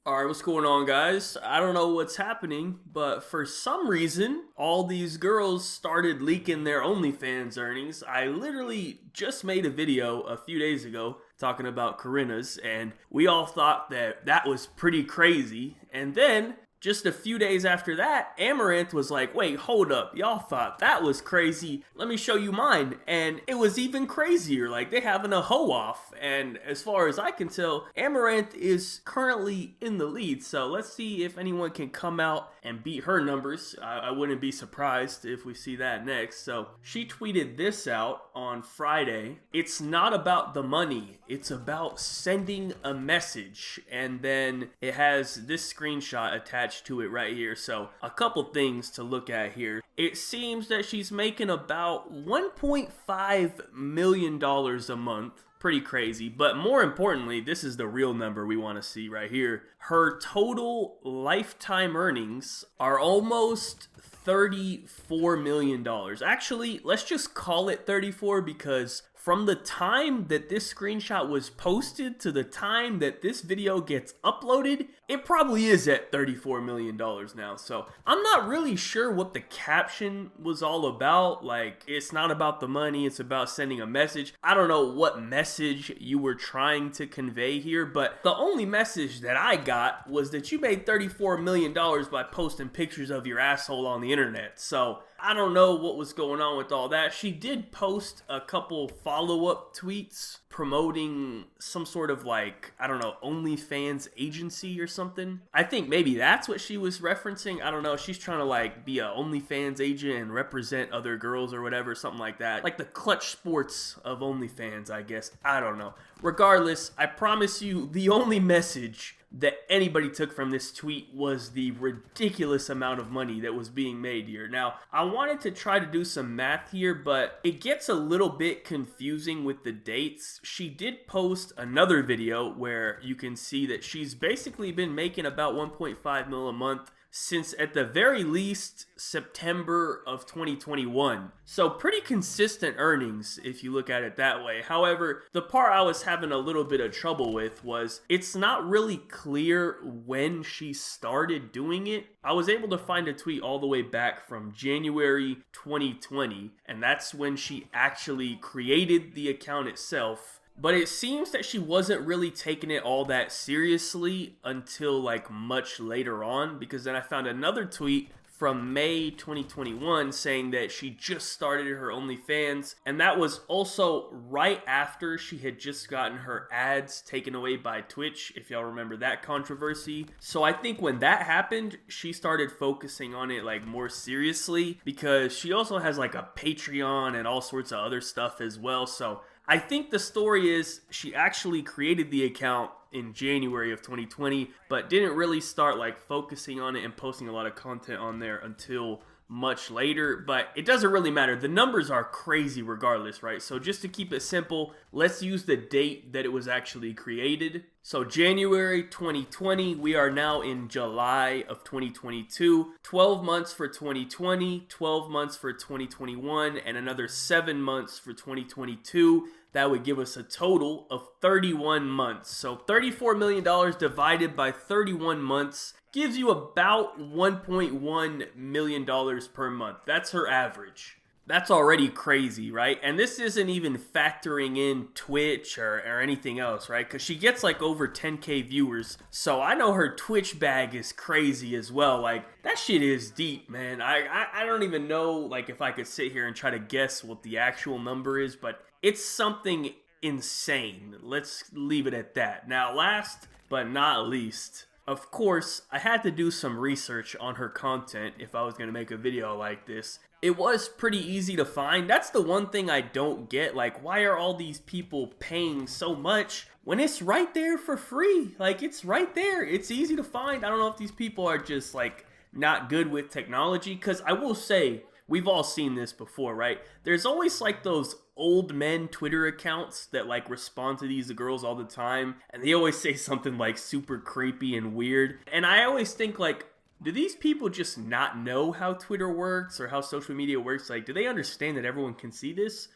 Alright, what's going on, guys? I don't know what's happening, but for some reason, all these girls started leaking their OnlyFans earnings. I literally just made a video a few days ago talking about Corinna's, and we all thought that that was pretty crazy. And then, just a few days after that, Amouranth was like, wait, hold up, y'all thought that was crazy, let me show you mine. And it was even crazier, like they having a hoe off. And as far as I can tell, Amouranth is currently in the lead, so let's see if anyone can come out and beat her numbers. I wouldn't be surprised if we see that next. So she tweeted this out on Friday. It's not about the money, it's about sending a message. And then it has this screenshot attached to it right here. So a couple things to look at here. It seems that she's making about $1.5 million a month. Pretty crazy, but more importantly, this is the real number we want to see right here. Her total lifetime earnings are almost $34 million. Actually, let's just call it 34 because from the time that this screenshot was posted to the time that this video gets uploaded, it probably is at $34 million now. So I'm not really sure what the caption was all about. Like, it's not about the money, it's about sending a message. I don't know what message you were trying to convey here, but the only message that I got was that you made $34 million by posting pictures of your asshole on the internet. So I don't know what was going on with all that. She did post a couple follow-up tweets promoting some sort of, like, I don't know, OnlyFans agency or something. I think maybe that's what she was referencing. I don't know. She's trying to, like, be a OnlyFans agent and represent other girls or whatever, something like that. Like the Clutch Sports of OnlyFans, I guess. I don't know. Regardless, I promise you the only message that anybody took from this tweet was the ridiculous amount of money that was being made here. Now, I wanted to try to do some math here, but it gets a little bit confusing with the dates. She did post another video where you can see that she's basically been making about 1.5 mil a month since at the very least September of 2021. So pretty consistent earnings if you look at it that way. However, the part I was having a little bit of trouble with was it's not really clear when she started doing it. I was able to find a tweet all the way back from January 2020, and that's when she actually created the account itself. But it seems that she wasn't really taking it all that seriously until like much later on, because then I found another tweet from May 2021 saying that she just started her OnlyFans, and that was also right after she had just gotten her ads taken away by Twitch, if y'all remember that controversy. So I think when that happened, she started focusing on it like more seriously, because she also has like a Patreon and all sorts of other stuff as well. So I think the story is she actually created the account in January of 2020, but didn't really start like focusing on it and posting a lot of content on there until much later. But it doesn't really matter. The numbers are crazy regardless, right? So just to keep it simple, let's use the date that it was actually created. So January 2020, we are now in July of 2022. 12 months for 2020, 12 months for 2021, and another 7 months for 2022. That would give us a total of 31 months. So $34 million divided by 31 months gives you about $1.1 million per month. That's her average. That's already crazy, right? And this isn't even factoring in Twitch or anything else, right? Because she gets like over 10K viewers. So I know her Twitch bag is crazy as well. Like, that shit is deep, man. I don't even know like if I could sit here and try to guess what the actual number is, but it's something insane. Let's leave it at that. Now, last but not least, of course, I had to do some research on her content if I was going to make a video like this. It was pretty easy to find. That's the one thing I don't get. Like, why are all these people paying so much when it's right there for free? Like, it's right there. It's easy to find. I don't know if these people are just, like, not good with technology. Because I will say, we've all seen this before, right? There's always, like, those old men Twitter accounts that, like, respond to these girls all the time. And they always say something, like, super creepy and weird. And I always think, like, do these people just not know how Twitter works or how social media works? Like, do they understand that everyone can see this?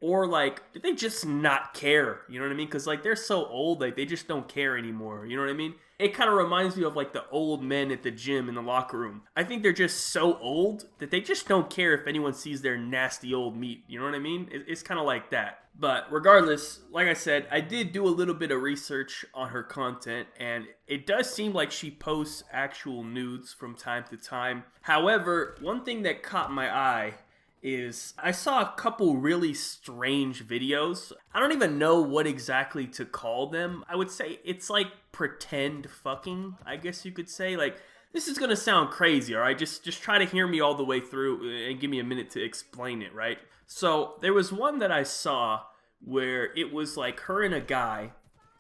Or like, did they just not care? You know what I mean? Because like they're so old, like they just don't care anymore. You know what I mean? It kind of reminds me of like the old men at the gym in the locker room. I think they're just so old that they just don't care if anyone sees their nasty old meat. You know what I mean? It's kind of like that. But regardless, like I said, I did do a little bit of research on her content, and it does seem like she posts actual nudes from time to time. However, one thing that caught my eye is I saw a couple really strange videos. I don't even know what exactly to call them. I would say it's like pretend fucking, I guess you could say. Like, this is gonna sound crazy, all right? Just try to hear me all the way through and give me a minute to explain it, right? So there was one that I saw where it was like her and a guy,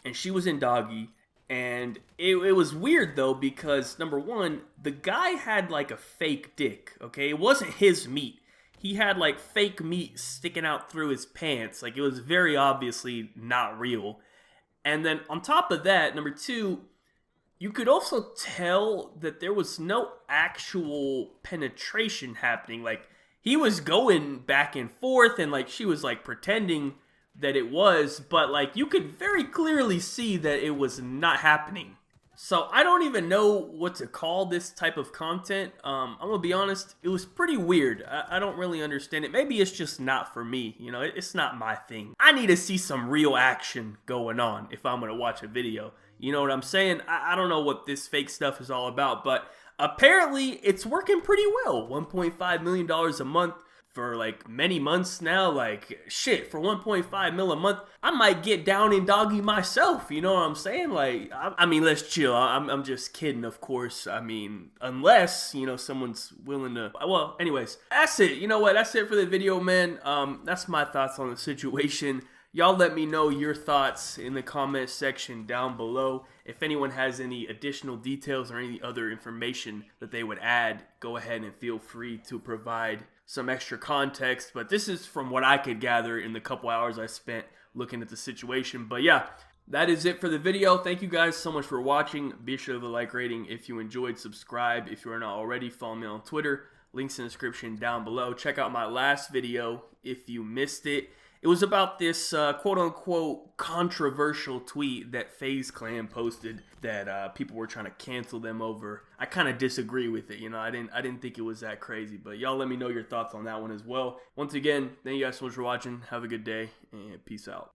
and she was in doggy, and it was weird though because number one, the guy had like a fake dick, okay? It wasn't his meat. He had like fake meat sticking out through his pants. Like it was very obviously not real. And then on top of that, number two, you could also tell that there was no actual penetration happening. Like he was going back and forth and like she was like pretending that it was, but like you could very clearly see that it was not happening. So I don't even know what to call this type of content. I'm gonna be honest, it was pretty weird. I don't really understand it. Maybe it's just not for me. You know, it's not my thing. I need to see some real action going on if I'm gonna watch a video. You know what I'm saying? I don't know what this fake stuff is all about, but apparently it's working pretty well. $1.5 million a month for like many months now. Like shit, for 1.5 mil a month, I might get down in doggy myself. You know what I'm saying? Like, I mean, let's chill. I'm just kidding, of course. I mean, unless, you know, someone's willing to, well, anyways, that's it. You know what? That's it for the video, man. That's my thoughts on the situation. Y'all let me know your thoughts in the comment section down below. If anyone has any additional details or any other information that they would add, go ahead and feel free to provide some extra context. But this is from what I could gather in the couple hours I spent looking at the situation. But yeah, that is it for the video. Thank you guys so much for watching. Be sure to leave a like rating if you enjoyed. Subscribe if you are not already. Follow me on Twitter. Links in the description down below. Check out my last video if you missed it. It was about this quote-unquote controversial tweet that FaZe Clan posted that people were trying to cancel them over. I kind of disagree with it. You know, I didn't think it was that crazy. But y'all let me know your thoughts on that one as well. Once again, thank you guys so much for watching. Have a good day, and peace out.